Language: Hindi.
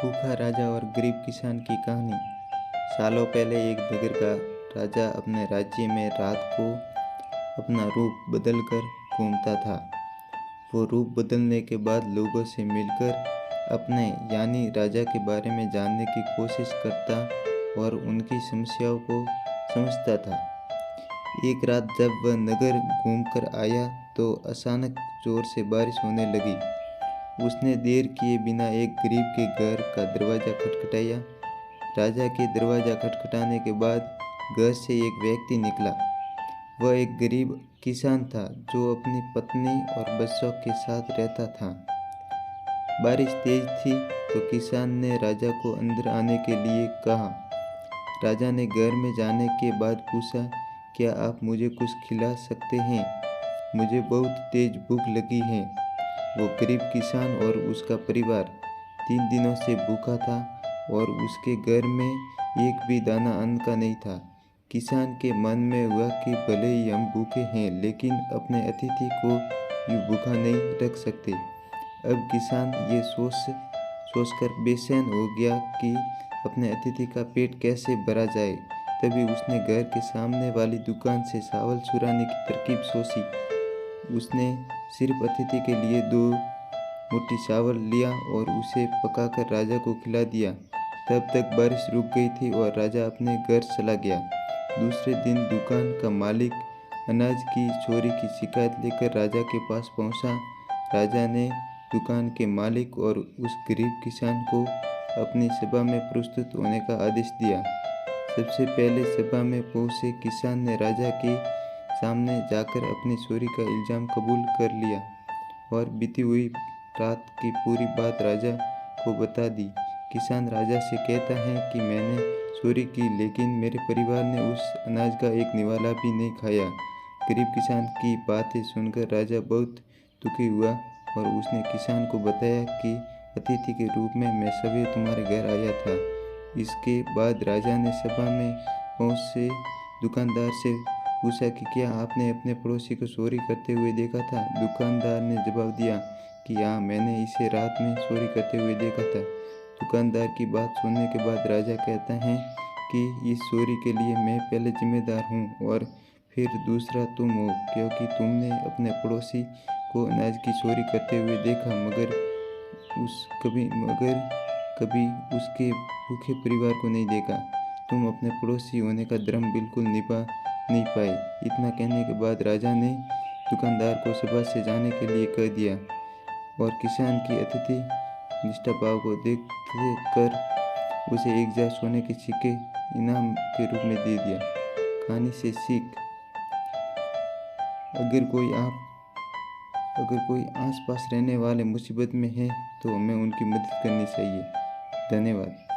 भूखा राजा और गरीब किसान की कहानी। सालों पहले एक नगर का राजा अपने राज्य में रात को अपना रूप बदलकर घूमता था। वो रूप बदलने के बाद लोगों से मिलकर अपने यानी राजा के बारे में जानने की कोशिश करता और उनकी समस्याओं को समझता था। एक रात जब वह नगर घूमकर आया तो अचानक जोर से बारिश होने लगी। उसने देर किए बिना एक गरीब के घर का दरवाज़ा खटखटाया। राजा के दरवाज़ा खटखटाने के बाद घर से एक व्यक्ति निकला। वह एक गरीब किसान था जो अपनी पत्नी और बच्चों के साथ रहता था। बारिश तेज थी तो किसान ने राजा को अंदर आने के लिए कहा। राजा ने घर में जाने के बाद पूछा, क्या आप मुझे कुछ खिला सकते हैं? मुझे बहुत तेज भूख लगी है। वो गरीब किसान और उसका परिवार 3 दिनों से भूखा था और उसके घर में एक भी दाना अन्न का नहीं था। किसान के मन में हुआ कि भले ही हम भूखे हैं लेकिन अपने अतिथि को यूँ भूखा नहीं रख सकते। अब किसान ये सोचकर बेचैन हो गया कि अपने अतिथि का पेट कैसे भरा जाए। तभी उसने घर के सामने वाली दुकान से चावल चुराने की तरकीब सोची। उसने सिर्फ अतिथि के लिए 2 मुट्ठी चावल लिया और उसे पकाकर राजा को खिला दिया। तब तक बारिश रुक गई थी और राजा अपने घर चला गया। दूसरे दिन दुकान का मालिक अनाज की चोरी की शिकायत लेकर राजा के पास पहुंचा। राजा ने दुकान के मालिक और उस गरीब किसान को अपनी सभा में प्रस्तुत होने का आदेश दिया। सबसे पहले सभा में पहुंचे किसान ने राजा के सामने जाकर अपनी चोरी का इल्ज़ाम कबूल कर लिया और बीती हुई रात की पूरी बात राजा को बता दी। किसान राजा से कहता है कि मैंने चोरी की लेकिन मेरे परिवार ने उस अनाज का एक निवाला भी नहीं खाया। गरीब किसान की बातें सुनकर राजा बहुत दुखी हुआ और उसने किसान को बताया कि अतिथि के रूप में मैं सवेरे तुम्हारे घर आया था। इसके बाद राजा ने सभा में पहुंचे दुकानदार से पूछा कि क्या आपने अपने पड़ोसी को चोरी करते हुए देखा था? दुकानदार ने जवाब दिया कि हाँ, मैंने इसे रात में चोरी करते हुए देखा था। दुकानदार की बात सुनने के बाद राजा कहता है कि इस चोरी के लिए मैं पहले जिम्मेदार हूँ और फिर दूसरा तुम हो, क्योंकि तुमने अपने पड़ोसी को अनाज की चोरी करते हुए देखा मगर कभी उसके भूखे परिवार को नहीं देखा। तुम अपने पड़ोसी होने का धर्म बिल्कुल निभा नहीं पाए। इतना कहने के बाद राजा ने दुकानदार को सभा से जाने के लिए कह दिया और किसान की अतिथि निष्ठा भाव को देख कर उसे एक जार सोने के सिक्के इनाम के रूप में दे दिया। कहानी से सीख, अगर कोई आसपास रहने वाले मुसीबत में है तो हमें उनकी मदद करनी चाहिए। धन्यवाद।